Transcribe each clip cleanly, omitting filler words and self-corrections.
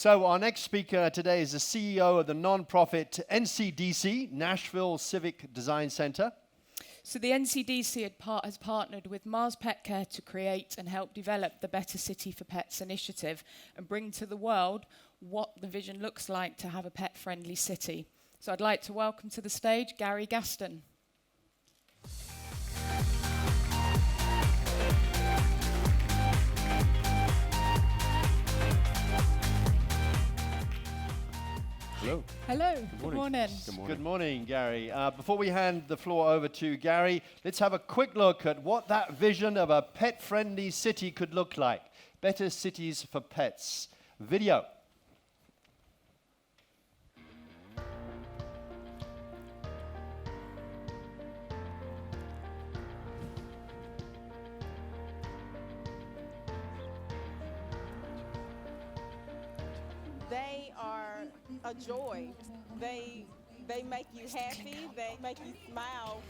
So our next speaker today is the CEO of the nonprofit NCDC, Nashville Civic Design Center. So the NCDC has partnered with Mars Pet Care to create and help develop the Better City for Pets initiative and bring to the world what the vision looks like to have a pet-friendly city. So I'd like to welcome to the stage Gary Gaston. Hello. Hello. Good morning. Good morning, Gary. Before we hand the floor over to Gary, let's have a quick look at what that vision of a pet-friendly city could look like. Better Cities for Pets. Video. They are a joy. They make you happy. They make you smile.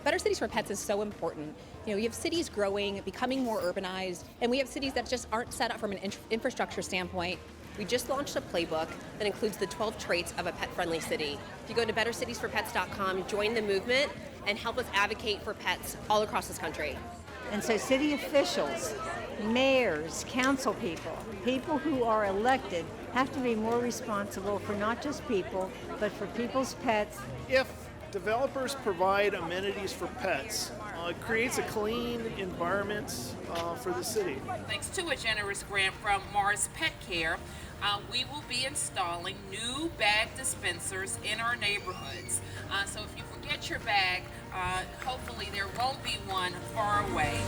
Better Cities for Pets is so important. You know, you have cities growing, becoming more urbanized, and we have cities that just aren't set up from an infrastructure standpoint. We just launched a playbook that includes the 12 traits of a pet-friendly city. If you go to bettercitiesforpets.com, join the movement, and help us advocate for pets all across this country. And so city officials, mayors, council people, people who are elected have to be more responsible for not just people, but for people's pets. If developers provide amenities for pets, it creates a clean environment for the city. Thanks to a generous grant from Mars Pet Care, we will be installing new bag dispensers in our neighborhoods. So if you forget your bag, hopefully there won't be one far away.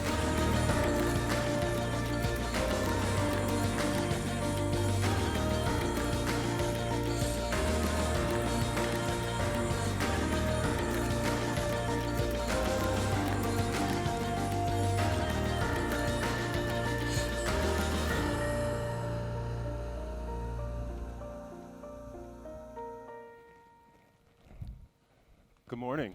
Good morning.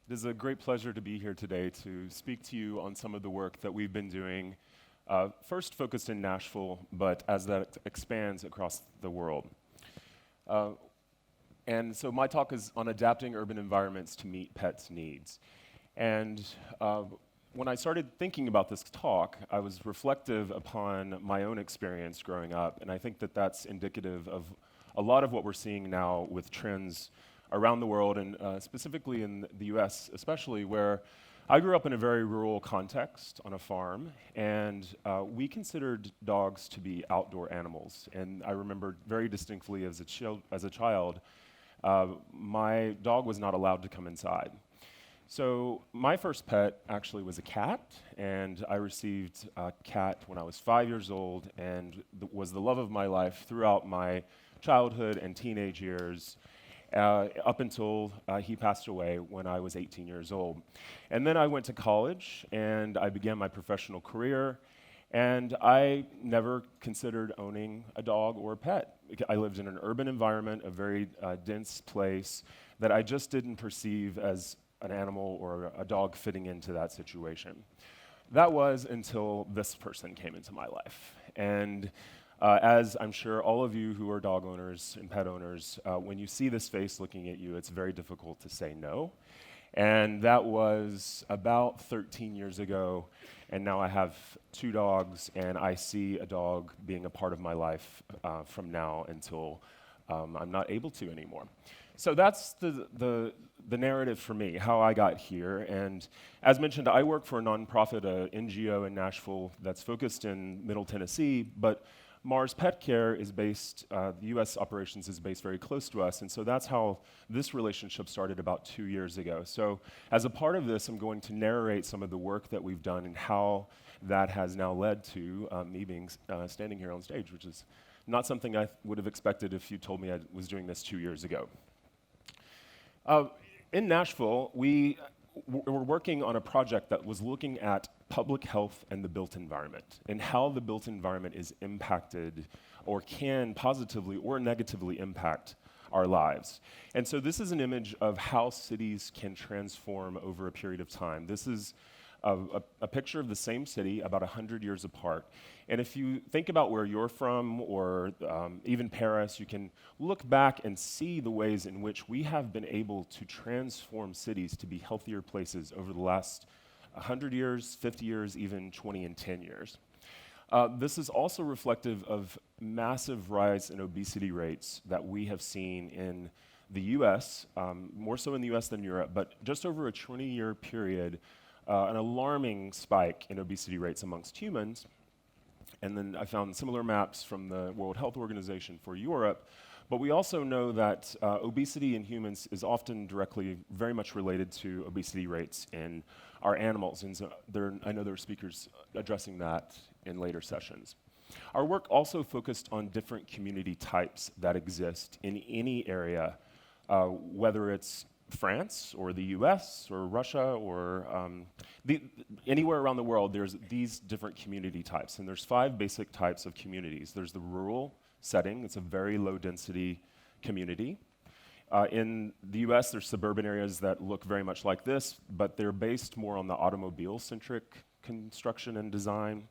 It is a great pleasure to be here today to speak to you on some of the work that we've been doing, first focused in Nashville, but as that expands across the world. And so my talk is on adapting urban environments to meet pets' needs. And when I started thinking about this talk, I was reflective upon my own experience growing up, and I think that that's indicative of a lot of what we're seeing now with trends around the world, and specifically in the US especially, where I grew up in a very rural context on a farm, and we considered dogs to be outdoor animals. And I remember very distinctly as a child, my dog was not allowed to come inside. So my first pet actually was a cat, and I received a cat when I was 5 years old, and was the love of my life throughout my childhood and teenage years, up until he passed away when I was 18 years old. And then I went to college, and I began my professional career, and I never considered owning a dog or a pet. I lived in an urban environment, a very dense place that I just didn't perceive as an animal or a dog fitting into that situation. That was until this person came into my life. And as I'm sure all of you who are dog owners and pet owners, when you see this face looking at you, it's very difficult to say no. And that was about 13 years ago, and now I have 2 dogs, and I see a dog being a part of my life from now until I'm not able to anymore. So that's the narrative for me, how I got here. And as mentioned, I work for a nonprofit, a NGO in Nashville that's focused in Middle Tennessee, but Mars Pet Care is based, the US operations is based very close to us, and so that's how this relationship started about 2 years ago. So as a part of this, I'm going to narrate some of the work that we've done and how that has now led to me being standing here on stage, which is not something I would have expected if you told me I was doing this 2 years ago. In Nashville, we were working on a project that was looking at public health and the built environment, and how the built environment is impacted or can positively or negatively impact our lives. And so this is an image of how cities can transform over a period of time. This is a picture of the same city about 100 years apart. And if you think about where you're from, or even Paris, you can look back and see the ways in which we have been able to transform cities to be healthier places over the last 100 years, 50 years, even 20 and 10 years. This is also reflective of massive rise in obesity rates that we have seen in the US, more so in the US than Europe, but just over a 20-year period, an alarming spike in obesity rates amongst humans. And then I found similar maps from the World Health Organization for Europe. But we also know that obesity in humans is often directly very much related to obesity rates in our animals. And so I know there are speakers addressing that in later sessions. Our work also focused on different community types that exist in any area, whether it's France or the US or Russia or anywhere around the world. There's these different community types, and there's 5 basic types of communities. There's the rural setting. It's a very low density community. In the US, there's suburban areas that look very much like this, but they're based more on the automobile-centric construction and design.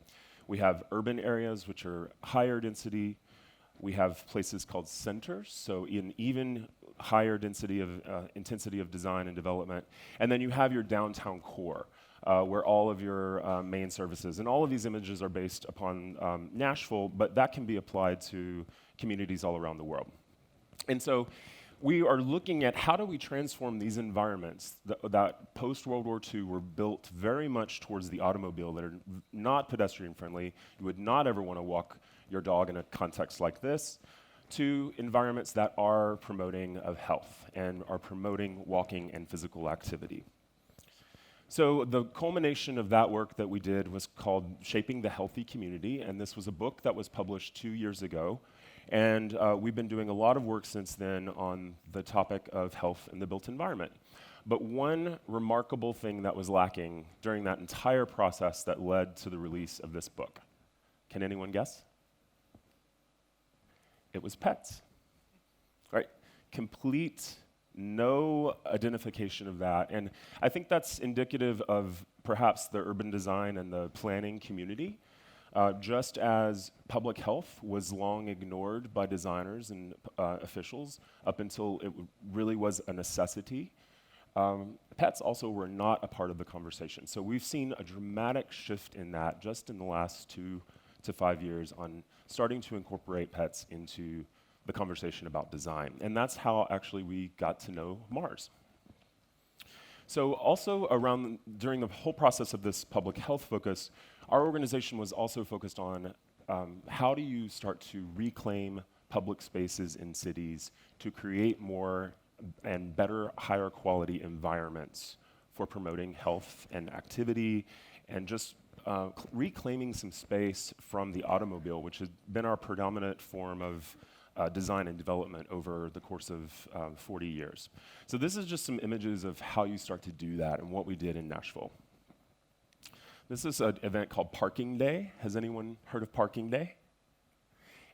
We have urban areas, which are higher density. We have places called centers, so in even higher density of intensity of design and development. And then you have your downtown core, where all of your main services, and all of these images are based upon Nashville, but that can be applied to communities all around the world. And so we are looking at how do we transform these environments that post-World War II were built very much towards the automobile, that are not pedestrian friendly. You would not ever want to walk your dog in a context like this, to environments that are promoting of health and are promoting walking and physical activity. So the culmination of that work that we did was called Shaping the Healthy Community, and this was a book that was published 2 years ago. And we've been doing a lot of work since then on the topic of health in the built environment. But one remarkable thing that was lacking during that entire process that led to the release of this book. Can anyone guess? It was pets, right? Complete, no identification of that. And I think that's indicative of perhaps the urban design and the planning community. Just as public health was long ignored by designers and officials up until it really was a necessity, pets also were not a part of the conversation. So we've seen a dramatic shift in that just in the last 2 to 5 years on starting to incorporate pets into the conversation about design. And that's how actually we got to know Mars. So also during the whole process of this public health focus, our organization was also focused on how do you start to reclaim public spaces in cities to create more and better, higher quality environments for promoting health and activity, and just reclaiming some space from the automobile, which has been our predominant form of design and development over the course of 40 years. So this is just some images of how you start to do that and what we did in Nashville. This is an event called Parking Day. Has anyone heard of Parking Day?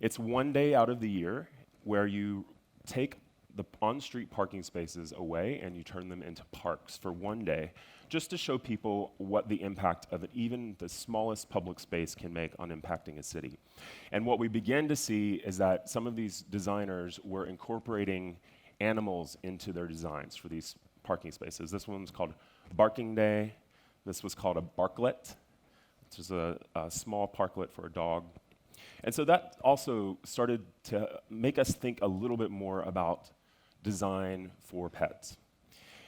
It's one day out of the year where you take the on-street parking spaces away and you turn them into parks for one day, just to show people what the impact of even the smallest public space can make on impacting a city. And what we began to see is that some of these designers were incorporating animals into their designs for these parking spaces. This one was called Barking Day. This was called a barklet, which is a small parklet for a dog. And so that also started to make us think a little bit more about design for pets.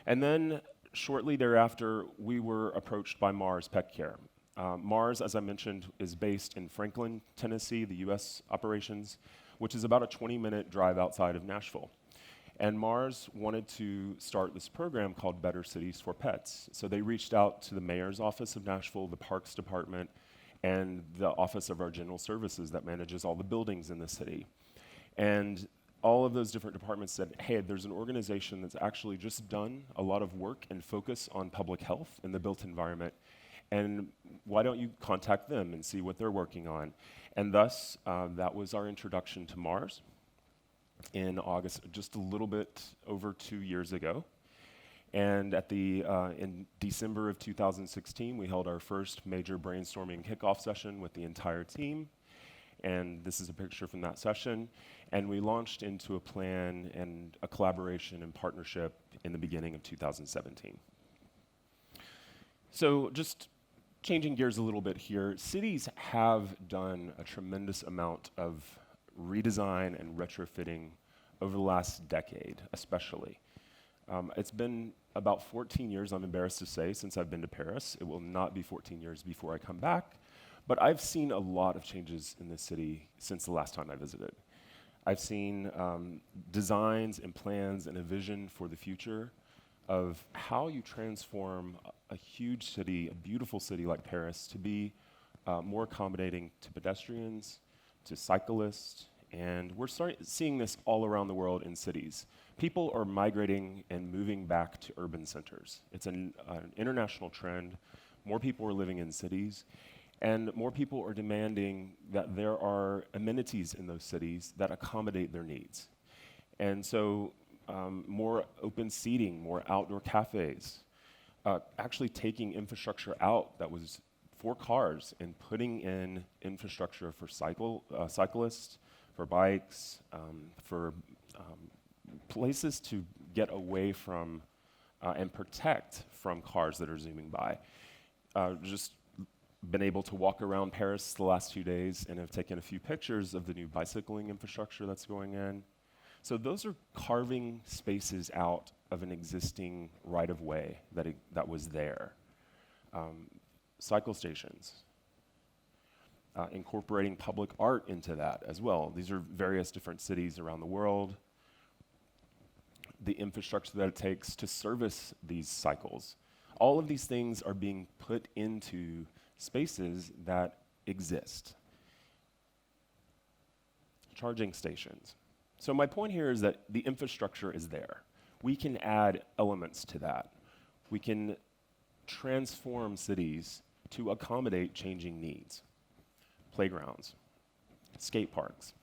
And then shortly thereafter, we were approached by Mars Pet Care. Mars, as I mentioned, is based in Franklin, Tennessee, the US operations, which is about a 20-minute drive outside of Nashville. And Mars wanted to start this program called Better Cities for Pets. So they reached out to the mayor's office of Nashville, the Parks Department, and the Office of our General Services that manages all the buildings in the city. And all of those different departments said, hey, there's an organization that's actually just done a lot of work and focus on public health in the built environment, and why don't you contact them and see what they're working on? And thus, that was our introduction to Mars in August, just a little bit over 2 years ago. And in December of 2016, we held our first major brainstorming kickoff session with the entire team. And this is a picture from that session. And we launched into a plan and a collaboration and partnership in the beginning of 2017. So just changing gears a little bit here, cities have done a tremendous amount of redesign and retrofitting over the last decade, especially. It's been about 14 years, I'm embarrassed to say, since I've been to Paris. It will not be 14 years before I come back. But I've seen a lot of changes in this city since the last time I visited. I've seen designs and plans and a vision for the future of how you transform a huge city, a beautiful city like Paris, to be more accommodating to pedestrians, to cyclists, and we're seeing this all around the world in cities. People are migrating and moving back to urban centers. It's an international trend. More people are living in cities, and more people are demanding that there are amenities in those cities that accommodate their needs. And so more open seating, more outdoor cafes, actually taking infrastructure out that was for cars and putting in infrastructure for cyclists, for bikes, for places to get away from and protect from cars that are zooming by. Just been able to walk around Paris the last 2 days and have taken a few pictures of the new bicycling infrastructure that's going in. So those are carving spaces out of an existing right-of-way that was there. Cycle stations, incorporating public art into that as well. These are various different cities around the world. The infrastructure that it takes to service these cycles. All of these things are being put into spaces that exist. Charging stations. So my point here is that the infrastructure is there. We can add elements to that. We can transform cities to accommodate changing needs. Playgrounds, skate parks,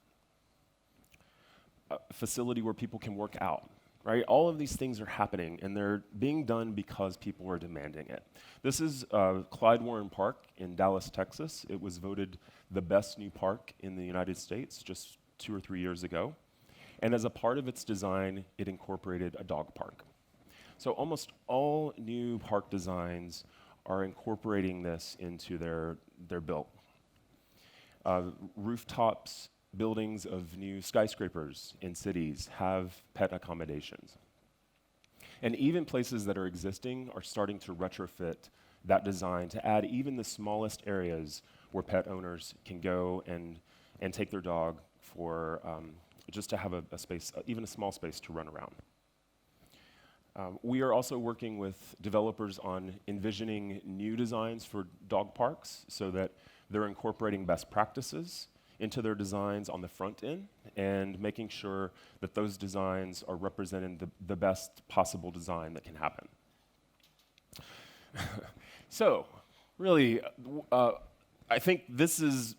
a facility where people can work out, right? All of these things are happening, and they're being done because people are demanding it. This is Clyde Warren Park in Dallas, Texas. It was voted the best new park in the United States just 2 or 3 years ago. And as a part of its design, it incorporated a dog park. So almost all new park designs are incorporating this into their built. Rooftops, buildings of new skyscrapers in cities have pet accommodations. And even places that are existing are starting to retrofit that design to add even the smallest areas where pet owners can go and take their dog for just to have a space, even a small space to run around. We are also working with developers on envisioning new designs for dog parks so that they're incorporating best practices into their designs on the front end and making sure that those designs are representing the best possible design that can happen. So, really, I think this is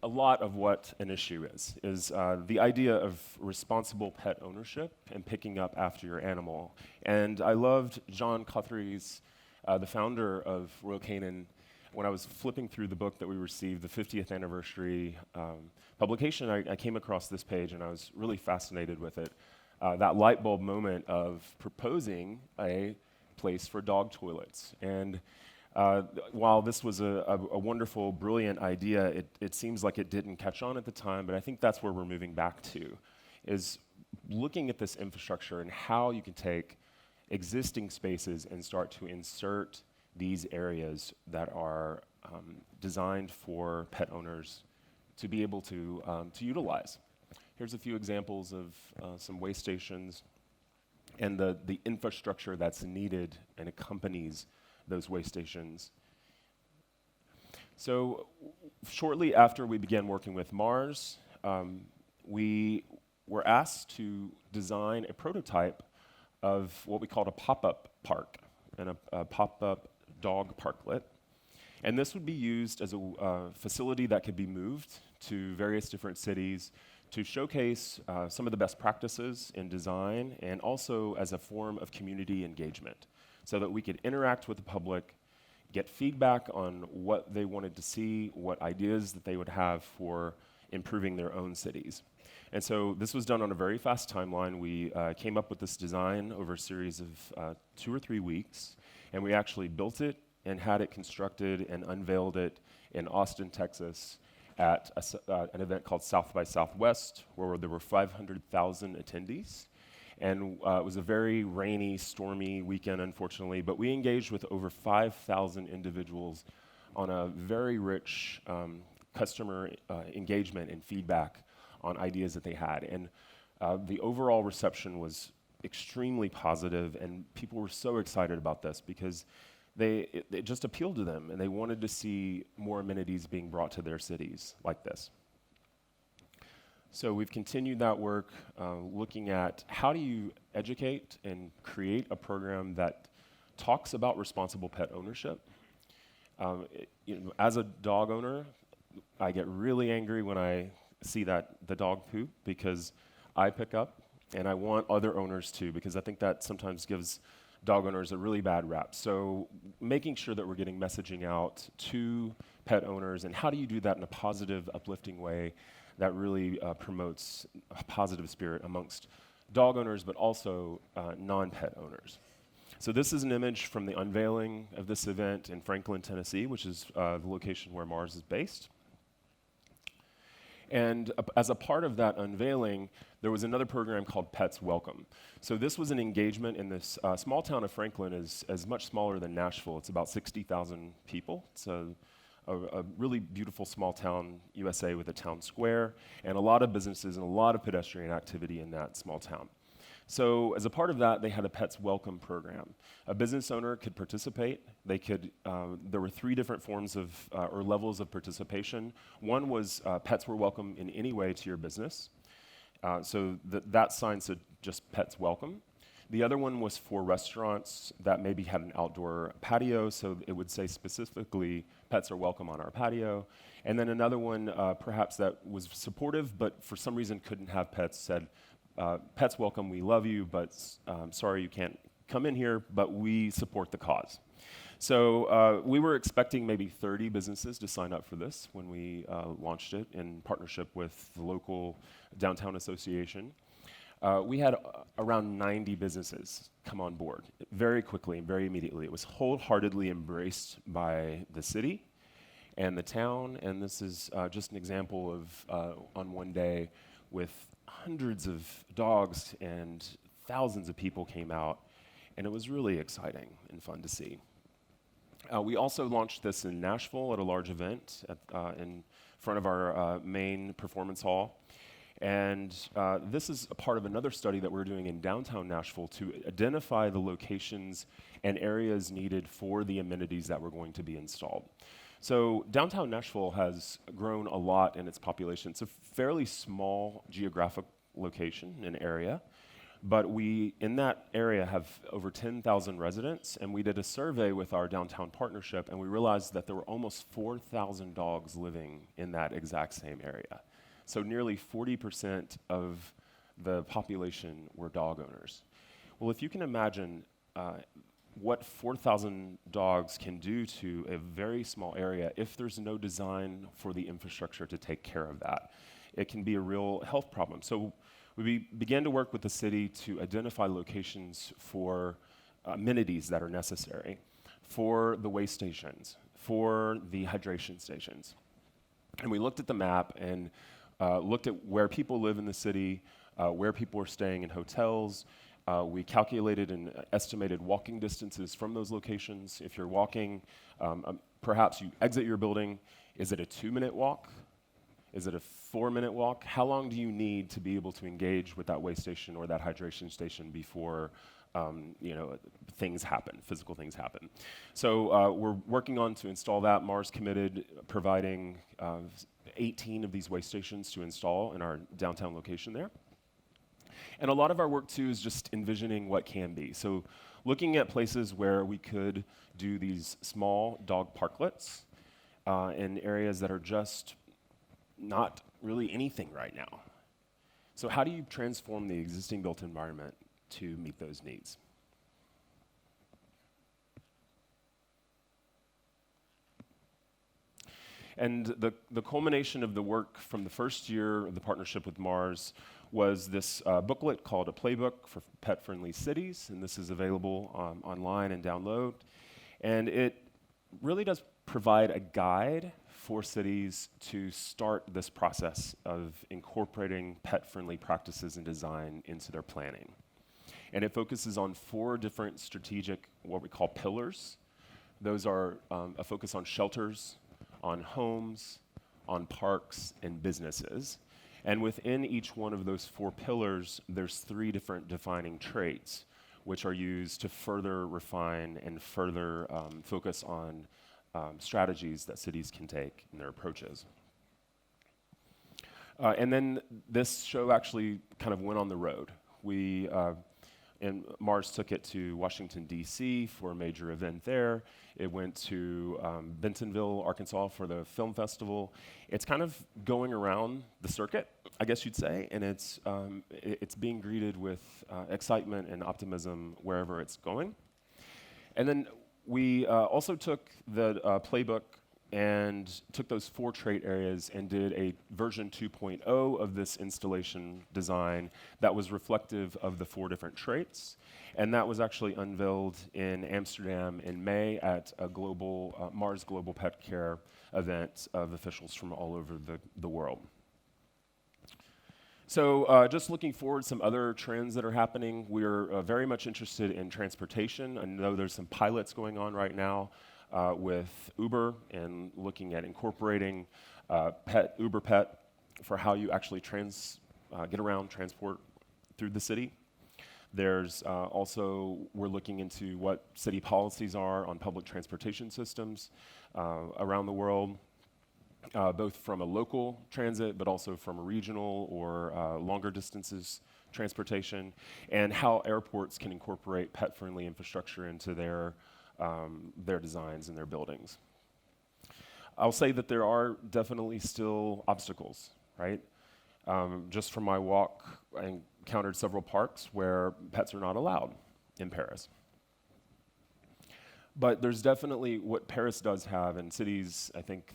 a lot of what an issue is the idea of responsible pet ownership and picking up after your animal. And I loved John Cothrey's, the founder of Royal Canin. When I was flipping through the book that we received, the 50th anniversary publication, I came across this page and I was really fascinated with it. That light bulb moment of proposing a place for dog toilets. And while this was a wonderful, brilliant idea, it seems like it didn't catch on at the time, but I think that's where we're moving back to, is looking at this infrastructure and how you can take existing spaces and start to insert these areas that are designed for pet owners to be able to utilize. Here's a few examples of some waste stations and the infrastructure that's needed and accompanies those waste stations. So shortly after we began working with Mars, we were asked to design a prototype of what we called a pop-up park and a pop-up dog parklet. And this would be used as a facility that could be moved to various different cities to showcase some of the best practices in design and also as a form of community engagement so that we could interact with the public, get feedback on what they wanted to see, what ideas that they would have for improving their own cities. And so this was done on a very fast timeline. We came up with this design over a series of 2 or 3 weeks, and we actually built it and had it constructed and unveiled it in Austin, Texas, at an event called South by Southwest, where there were 500,000 attendees. And it was a very rainy, stormy weekend, unfortunately, but we engaged with over 5,000 individuals on a very rich customer engagement and feedback on ideas that they had. And the overall reception was extremely positive, and people were so excited about this because it just appealed to them, and they wanted to see more amenities being brought to their cities like this. So we've continued that work, looking at how do you educate and create a program that talks about responsible pet ownership. As a dog owner, I get really angry when I see that the dog poop because I pick up, and I want other owners to, because I think that sometimes gives dog owners a really bad rap. So making sure that we're getting messaging out to pet owners, and how do you do that in a positive, uplifting way that really promotes a positive spirit amongst dog owners, but also non-pet owners. So this is an image from the unveiling of this event in Franklin, Tennessee, which is the location where Mars is based. And as a part of that unveiling, there was another program called Pets Welcome. So this was an engagement in this small town of Franklin, is much smaller than Nashville. It's about 60,000 people. It's a really beautiful small town, USA, with a town square and a lot of businesses and a lot of pedestrian activity in that small town. So as a part of that, they had a Pets Welcome program. A business owner could participate. They could. There were 3 different forms of or levels of participation. One was pets were welcome in any way to your business. So that sign said just Pets Welcome. The other one was for restaurants that maybe had an outdoor patio, so it would say specifically, pets are welcome on our patio. And then another one, perhaps that was supportive, but for some reason couldn't have pets, said, pets welcome, we love you, but sorry you can't come in here, but we support the cause. So we were expecting maybe 30 businesses to sign up for this when we launched it in partnership with the local downtown association. We had around 90 businesses come on board very quickly and very immediately. It was wholeheartedly embraced by the city and the town, and this is just an example of on one day with hundreds of dogs and thousands of people came out, and it was really exciting and fun to see. We also launched this in Nashville at a large event in front of our main performance hall. And this is a part of another study that we're doing in downtown Nashville to identify the locations and areas needed for the amenities that were going to be installed. So downtown Nashville has grown a lot in its population. It's a fairly small geographic location and area, but we, in that area, have over 10,000 residents, and we did a survey with our downtown partnership, and we realized that there were almost 4,000 dogs living in that exact same area. So nearly 40% of the population were dog owners. Well, if you can imagine what 4,000 dogs can do to a very small area if there's no design for the infrastructure to take care of that, it can be a real health problem. So we began to work with the city to identify locations for amenities that are necessary, for the waste stations, for the hydration stations. And we looked at the map and looked at where people live in the city, where people are staying in hotels, We calculated and estimated walking distances from those locations. If you're walking, perhaps you exit your building. Is it a 2-minute walk? Is it a 4-minute walk? How long do you need to be able to engage with that way station or that hydration station before things happen, physical things happen? So we're working on to install that. Mars committed providing 18 of these way stations to install in our downtown location there. And a lot of our work, too, is just envisioning what can be. So looking at places where we could do these small dog parklets in areas that are just not really anything right now. So how do you transform the existing built environment to meet those needs? And the culmination of the work from the first year of the partnership with Mars was this booklet called A Playbook for Pet-Friendly Cities, and this is available online and download. And it really does provide a guide for cities to start this process of incorporating pet-friendly practices and design into their planning. And it focuses on 4 different strategic, what we call pillars. Those are a focus on shelters, on homes, on parks, and businesses. And within each one of those 4 pillars, there's 3 different defining traits, which are used to further refine and further focus on strategies that cities can take in their approaches. And then this show actually kind of went on the road. And Mars took it to Washington, D.C. for a major event there. It went to Bentonville, Arkansas for the film festival. It's kind of going around the circuit, I guess you'd say, and it's being greeted with excitement and optimism wherever it's going. And then we also took the playbook and took those 4 trait areas and did a version 2.0 of this installation design that was reflective of the 4 different traits. And that was actually unveiled in Amsterdam in May at a global Mars Global Pet Care event of officials from all over the world. So just looking forward, some other trends that are happening. We're very much interested in transportation. I know there's some pilots going on right now with Uber and looking at incorporating Uber Pet for how you actually get around, transport through the city. There's also, we're looking into what city policies are on public transportation systems around the world, both from a local transit, but also from a regional or longer distances transportation, and how airports can incorporate pet-friendly infrastructure into their designs and their buildings. I'll say that there are definitely still obstacles, right? Just from my walk, I encountered several parks where pets are not allowed in Paris. But there's definitely what Paris does have, and cities, I think,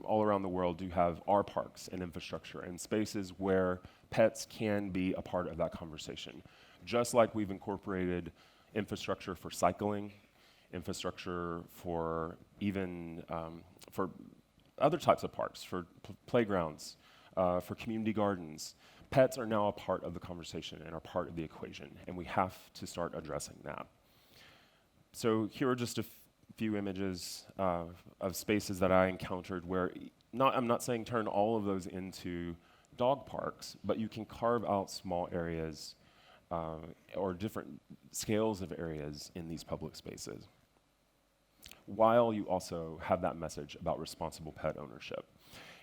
all around the world do have our parks and infrastructure and spaces where pets can be a part of that conversation. Just like we've incorporated infrastructure for cycling, infrastructure for even for other types of parks, for playgrounds, for community gardens. Pets are now a part of the conversation and are part of the equation, and we have to start addressing that. So here are just a few images of spaces that I encountered where, I'm not saying turn all of those into dog parks, but you can carve out small areas or different scales of areas in these public spaces, while you also have that message about responsible pet ownership.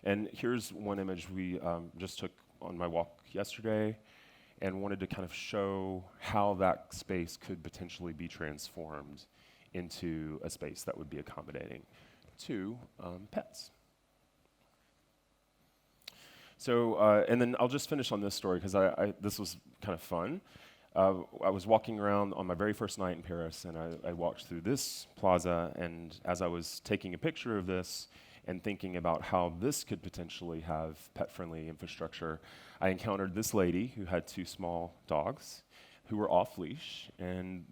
And here's one image we just took on my walk yesterday and wanted to kind of show how that space could potentially be transformed into a space that would be accommodating to pets. So, and then I'll just finish on this story because this was kind of fun. I was walking around on my very first night in Paris, and I walked through this plaza, and as I was taking a picture of this and thinking about how this could potentially have pet-friendly infrastructure, I encountered this lady who had 2 small dogs who were off-leash, and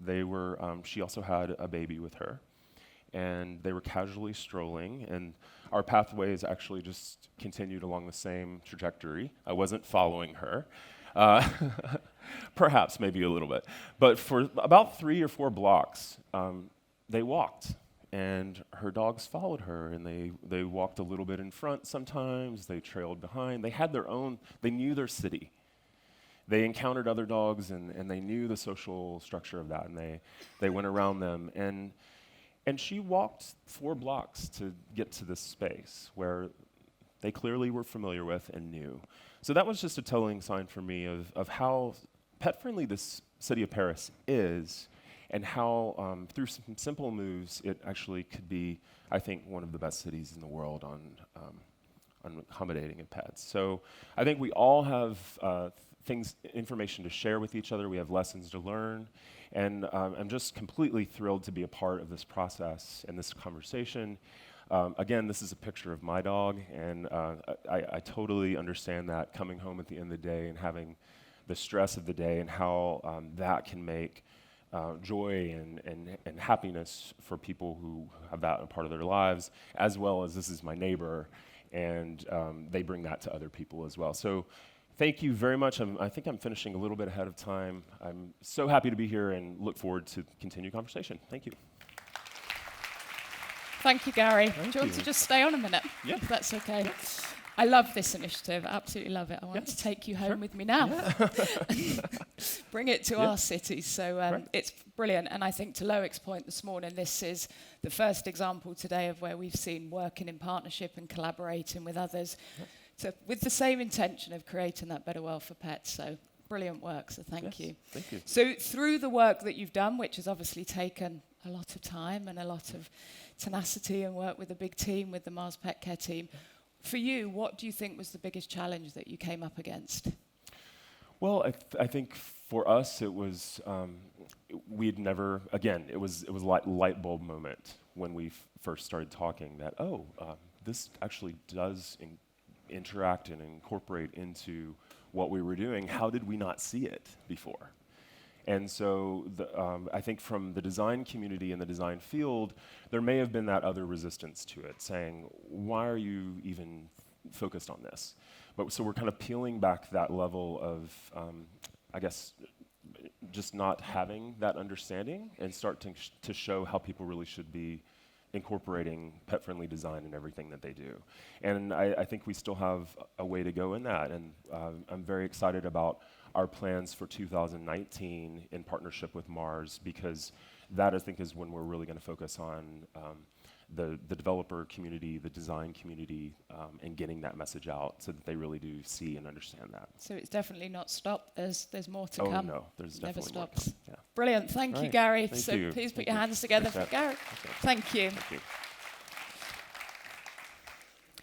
she also had a baby with her, and they were casually strolling, and our pathways actually just continued along the same trajectory. I wasn't following her. Perhaps, maybe a little bit. But for about 3 or 4 blocks, they walked. And her dogs followed her, and they walked a little bit in front sometimes, they trailed behind. They had their own, they knew their city. They encountered other dogs, and they knew the social structure of that, and they went around them. And she walked 4 blocks to get to this space where they clearly were familiar with and knew. So that was just a telling sign for me of how pet-friendly this city of Paris is, and how through some simple moves, it actually could be, I think, one of the best cities in the world on accommodating of pets. So I think we all have information to share with each other. We have lessons to learn. And I'm just completely thrilled to be a part of this process and this conversation. Again, this is a picture of my dog, and I totally understand that, coming home at the end of the day and having the stress of the day, and how that can make joy and happiness for people who have that a part of their lives, as well as this is my neighbor, and they bring that to other people as well. So thank you very much. I think I'm finishing a little bit ahead of time. I'm so happy to be here and look forward to continued conversation. Thank you. Thank you, Gary. Thank Do you want you. to just stay on a minute? Yeah. If that's okay. I love this initiative. Absolutely love it. I want to take you home with me now. Bring it to our city. So it's brilliant. And I think, to Loic's point this morning, this is the first example today of where we've seen working in partnership and collaborating with others with the same intention of creating that better world for pets. So brilliant work. So thank you. Thank you. So through the work that you've done, which has obviously taken a lot of time and a lot of tenacity and work with a big team, with the Mars Pet Care team, for you, what do you think was the biggest challenge that you came up against? Well, I think for us, it was, we'd never, again, it was like light bulb moment when we first started talking that, this actually does interact and incorporate into what we were doing. How did we not see it before? And so I think from the design community and the design field, there may have been that other resistance to it, saying, why are you even focused on this? But so we're kind of peeling back that level of, I guess, just not having that understanding, and start to show how people really should be incorporating pet-friendly design in everything that they do. And I think we still have a way to go in that, and I'm very excited about our plans for 2019 in partnership with Mars, because that, I think, is when we're really going to focus on the developer community, the design community, and getting that message out so that they really do see and understand that. So it's definitely not stopped. There's more to Oh, come. no, there's Never definitely more to stops. come. Yeah. Brilliant. Thank All you, right. Gary. Thank So you. please put Thank your you. hands together Appreciate for Gary. Okay. Thank you. Thank you.